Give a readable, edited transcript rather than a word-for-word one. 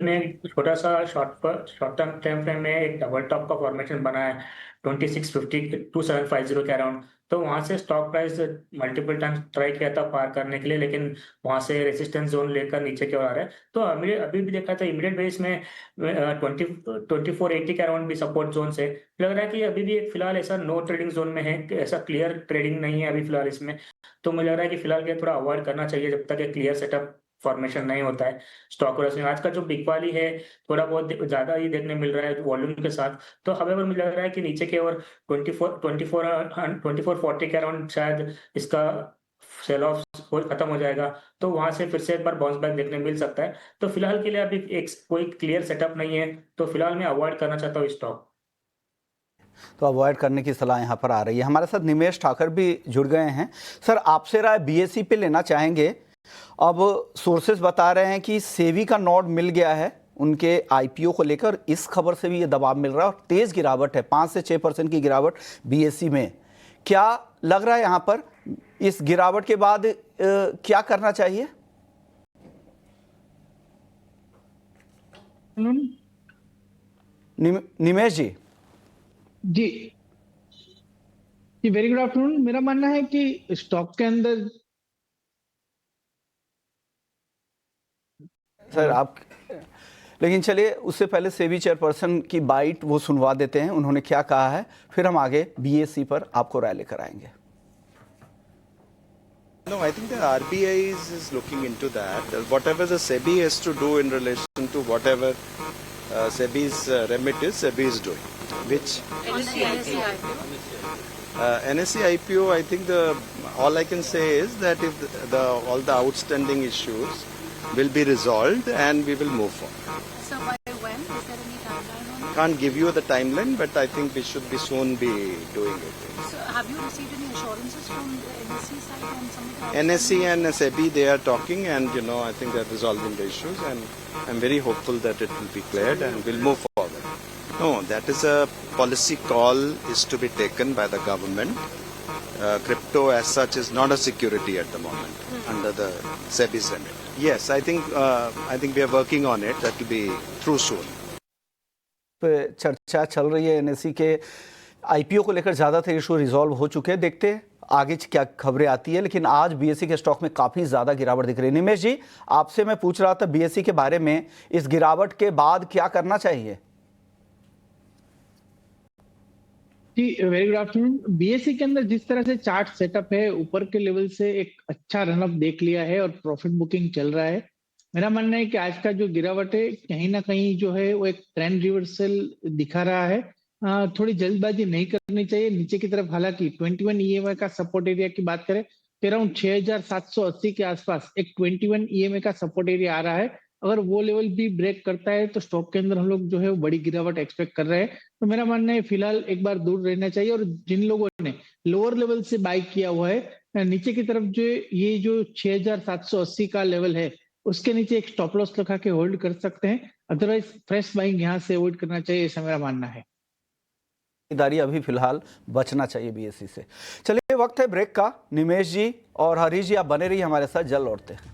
ने छोटा सा शॉर्ट टर्म टाइम फ्रेम में एक डबल टॉप का फॉर्मेशन बना है 2650 2750 के अराउंड। तो वहां से stock price multiple times try किया था पार करने के लिए, लेकिन वहां से रेजिस्टेंस जोन लेकर नीचे की ओर आ रहा है। तो अभी भी देखा था इमीडिएट बेस में 2480 के अराउंड भी सपोर्ट जोन से लग रहा है कि अभी भी एक फिलहाल ऐसा नो ट्रेडिंग जोन में है कि ऐसा क्लियर ट्रेडिंग नहीं है अभी फिलहाल इसमें। तो मुझे लग रहा है कि फिलहाल के थोड़ा अवॉइड करना चाहिए जब तक एक क्लियर सेटअप फॉर्मेशन नहीं होता है स्टॉक में। आज का जो बिग वाली है थोड़ा बहुत ज्यादा ही देखने मिल रहा है वॉल्यूम के साथ। तो हमें मुझे लग रहा है कि नीचे की ओर 2440 के अराउंड शायद इसका सेल ऑफ खत्म हो जाएगा। तो वहां से फिर से एक बार बाउंस बैक देखने मिल सकता है। तो फिलहाल के लिए अभी एक कोई क्लियर सेटअप नहीं है, तो फिलहाल मैं अवॉइड करना चाहता हूँ स्टॉक। तो अवॉइड करने की सलाह यहाँ पर आ रही है। हमारे साथ निमेश ठाकर भी जुड़ गए हैं। सर, आपसे राय बीएसई पे लेना चाहेंगे। अब सोर्सेज बता रहे हैं कि सेबी का नोड मिल गया है उनके आईपीओ को लेकर। इस खबर से भी ये दबाव मिल रहा है और तेज गिरावट है, 5 से 6% की गिरावट बीएसई में। क्या लग रहा है यहाँ पर इस गिरावट के बाद क्या करना चाहिए? निमेश जी। जी जी, वेरी गुड आफ्टरनून। मेरा मानना है कि स्टॉक के अंदर सर आप, लेकिन चलिए उससे पहले सेबी चेयरपर्सन की बाइट वो सुनवा देते हैं, उन्होंने क्या कहा है, फिर हम आगे बीएसई पर आपको राय लेकर आएंगे। No, I think the RBI is looking into that. Whatever the SEBI has to do in relation to whatever SEBI's remit is, SEBI is doing. Which NSE IPO, I think all I can say is that if all the outstanding issues will be resolved and we will move forward. So by when? Is there any timeline on it? Can't give you the timeline, but I think we should be soon be doing it. So have you received any assurances from the NSE side on some of the NSE and SEBI, they are talking, and I think they are resolving the issues, and I'm very hopeful that it will be cleared and we'll move forward. No, that is a policy call is to be taken by the government. Crypto as such is not a security at the moment under the SEBI's remit. Yes, I think we are working on it. That will be through soon. चर्चा चल रही है NSE के IPO को लेकर, ज़्यादातर issue resolve हो चुके हैं। देखते हैं आगे क्या खबरें आती है, लेकिन आज बीएसई के स्टॉक में काफ़ी ज़्यादा गिरावट दिख रही है। निमेश जी, आपसे मैं पूछ रहा था बीएसई के बारे में, इस गिरावट के बाद क्या करना चाहिए? जी, वेरी गुड आफ्टरनून। बीएसई के अंदर जिस तरह से चार्ट सेटअप है, ऊपर के लेवल से एक अच्छा रनअप देख लिया है और प्रॉफिट बुकिंग चल रहा है। मेरा मानना है कि आज का जो गिरावट है कहीं ना कहीं जो है वो एक ट्रेंड रिवर्सल दिखा रहा है। थोड़ी जल्दबाजी नहीं करनी चाहिए नीचे की तरफ। हालांकि 21 ईएमए का सपोर्ट एरिया की बात करें तो अराउंड 6780 के आसपास एक 21 ईएमए का सपोर्ट एरिया आ रहा है। अगर वो लेवल भी ब्रेक करता है तो स्टॉक के अंदर हम लोग जो है वो बड़ी गिरावट एक्सपेक्ट कर रहे हैं। तो मेरा मानना है फिलहाल एक बार दूर रहना चाहिए। और जिन लोगों ने लोअर लेवल से बाई किया हुआ है, नीचे की तरफ जो ये जो 6780 का लेवल है उसके नीचे एक स्टॉप लॉस लगा के होल्ड कर सकते हैं। अदरवाइज फ्रेश बाइंग यहाँ से अवॉइड करना चाहिए, ऐसा मेरा मानना है। खरीदारी अभी फिलहाल बचना चाहिए बीएसई से। चलिए, वक्त है ब्रेक का। निमेश जी और हरीश जी, आप बने रहिए हमारे साथ, जल्द लौटते हैं।